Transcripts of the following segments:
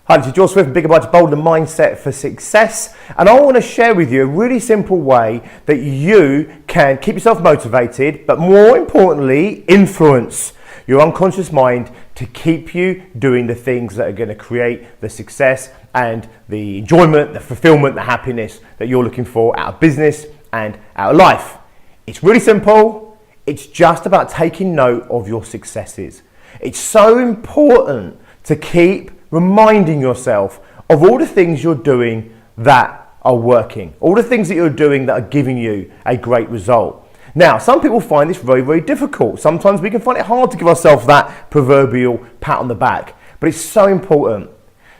Hi, this is George Swift from Bigger Budget Bolder Mindset for Success, and I want to share with you a really simple way that you can keep yourself motivated, but more importantly, influence your unconscious mind to keep you doing the things that are going to create the success and the enjoyment, the fulfillment, the happiness that you're looking for out of business and out of life. It's really simple. It's just about taking note of your successes. It's so important to keep reminding yourself of all the things you're doing that are working, all the things that you're doing that are giving you a great result. Now, some people find this very, very difficult. Sometimes we can find it hard to give ourselves that proverbial pat on the back, but it's so important.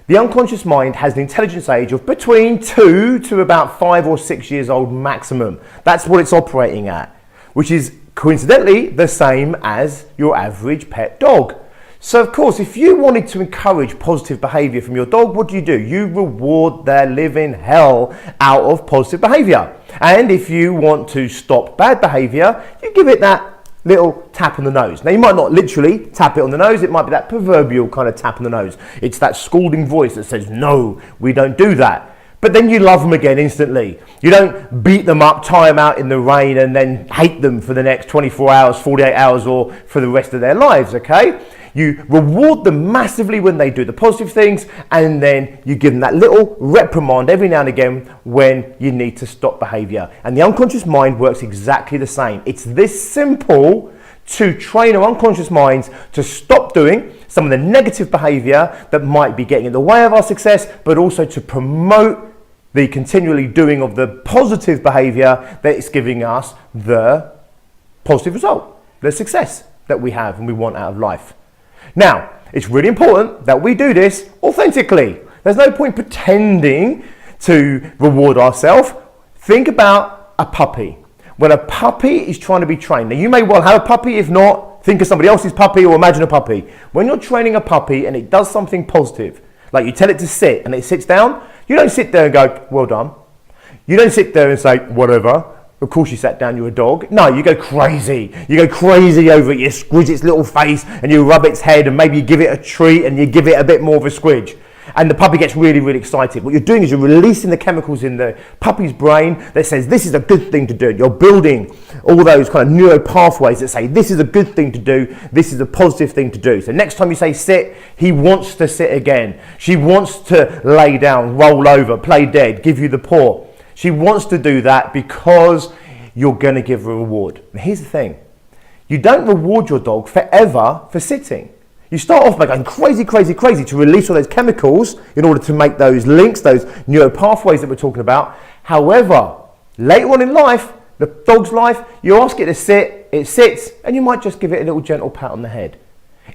The unconscious mind has an intelligence age of between 2 to about 5 or 6 years old maximum. That's what it's operating at, which is coincidentally the same as your average pet dog. So of course, if you wanted to encourage positive behaviour from your dog, what do? You reward their living hell out of positive behaviour. And if you want to stop bad behaviour, you give it that little tap on the nose. Now you might not literally tap it on the nose, it might be that proverbial kind of tap on the nose. It's that scolding voice that says, no, we don't do that. But then you love them again instantly. You don't beat them up, tie them out in the rain and then hate them for the next 24 hours, 48 hours or for the rest of their lives, okay? You reward them massively when they do the positive things, and then you give them that little reprimand every now and again when you need to stop behaviour. And the unconscious mind works exactly the same. It's this simple to train our unconscious minds to stop doing some of the negative behaviour that might be getting in the way of our success, but also to promote the continually doing of the positive behaviour that is giving us the positive result, the success that we have and we want out of life. Now, it's really important that we do this authentically. There's no point pretending to reward ourselves. Think about a puppy. When a puppy is trying to be trained, now you may well have a puppy, if not, think of somebody else's puppy or imagine a puppy. When you're training a puppy and it does something positive, like you tell it to sit and it sits down, you don't sit there and go, well done. You don't sit there and say, whatever. Of course you sat down, you're a dog. No, you go crazy. You go crazy over it. You squidge its little face and you rub its head and maybe you give it a treat and you give it a bit more of a squidge. And the puppy gets really, really excited. What you're doing is you're releasing the chemicals in the puppy's brain that says this is a good thing to do. You're building all those kind of neural pathways that say this is a good thing to do, this is a positive thing to do. So next time you say sit, he wants to sit again. She wants to lay down, roll over, play dead, give you the paw. She wants to do that because you're going to give her a reward. And here's the thing. You don't reward your dog forever for sitting. You start off by going crazy, crazy, crazy to release all those chemicals in order to make those links, those neural pathways that we're talking about. However, later on in life, the dog's life, you ask it to sit, it sits, and you might just give it a little gentle pat on the head.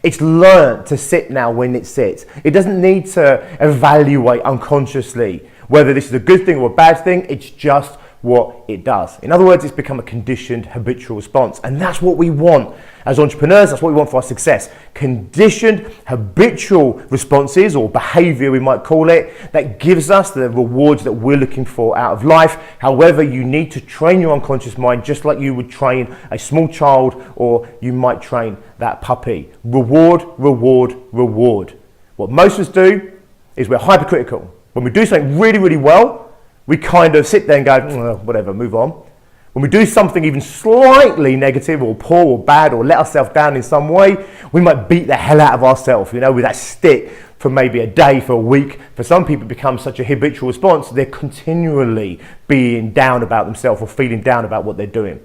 It's learned to sit now when it sits. It doesn't need to evaluate unconsciously whether this is a good thing or a bad thing. It's just what it does. In other words, it's become a conditioned habitual response. And that's what we want as entrepreneurs. That's what we want for our success. Conditioned habitual responses, or behavior we might call it, that gives us the rewards that we're looking for out of life. However, you need to train your unconscious mind just like you would train a small child, or you might train that puppy. Reward, reward, reward. What most of us do is we're hypercritical. When we do something really, really well, we kind of sit there and go, whatever, move on. When we do something even slightly negative or poor or bad or let ourselves down in some way, we might beat the hell out of ourselves, with that stick for maybe a day, for a week. For some people, it becomes such a habitual response, they're continually being down about themselves or feeling down about what they're doing.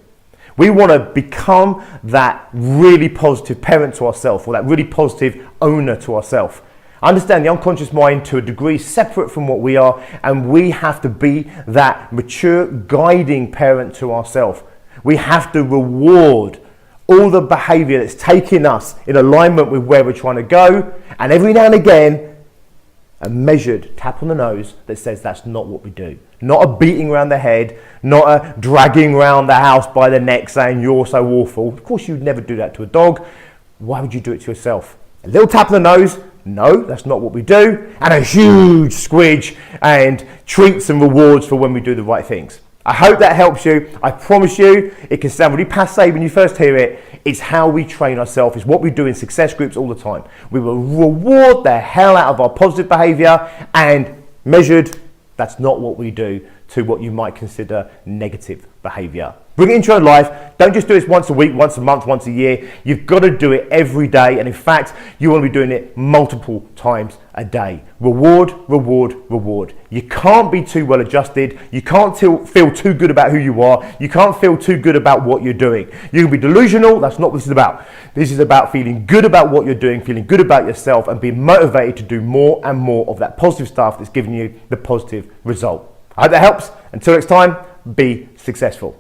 We want to become that really positive parent to ourselves, or that really positive owner to ourselves. Understand the unconscious mind to a degree separate from what we are, and we have to be that mature guiding parent to ourselves. We have to reward all the behavior that's taking us in alignment with where we're trying to go, and every now and again a measured tap on the nose that says that's not what we do. Not a beating around the head, not a dragging around the house by the neck saying you're so awful. Of course you'd never do that to a dog. Why would you do it to yourself? A little tap on the nose, no, that's not what we do, and a huge squidge and treats and rewards for when we do the right things. I hope that helps you. I promise you, it can sound really passé when you first hear it. It's how we train ourselves. It's what we do in success groups all the time. We will reward the hell out of our positive behavior, and measured, that's not what we do to what you might consider negative behavior. Bring it into your own life. Don't just do this once a week, once a month, once a year. You've got to do it every day. And in fact, you want to be doing it multiple times a day. Reward, reward, reward. You can't be too well adjusted. You can't feel too good about who you are. You can't feel too good about what you're doing. You can be delusional. That's not what this is about. This is about feeling good about what you're doing, feeling good about yourself, and being motivated to do more and more of that positive stuff that's giving you the positive result. I hope that helps. Until next time, be successful.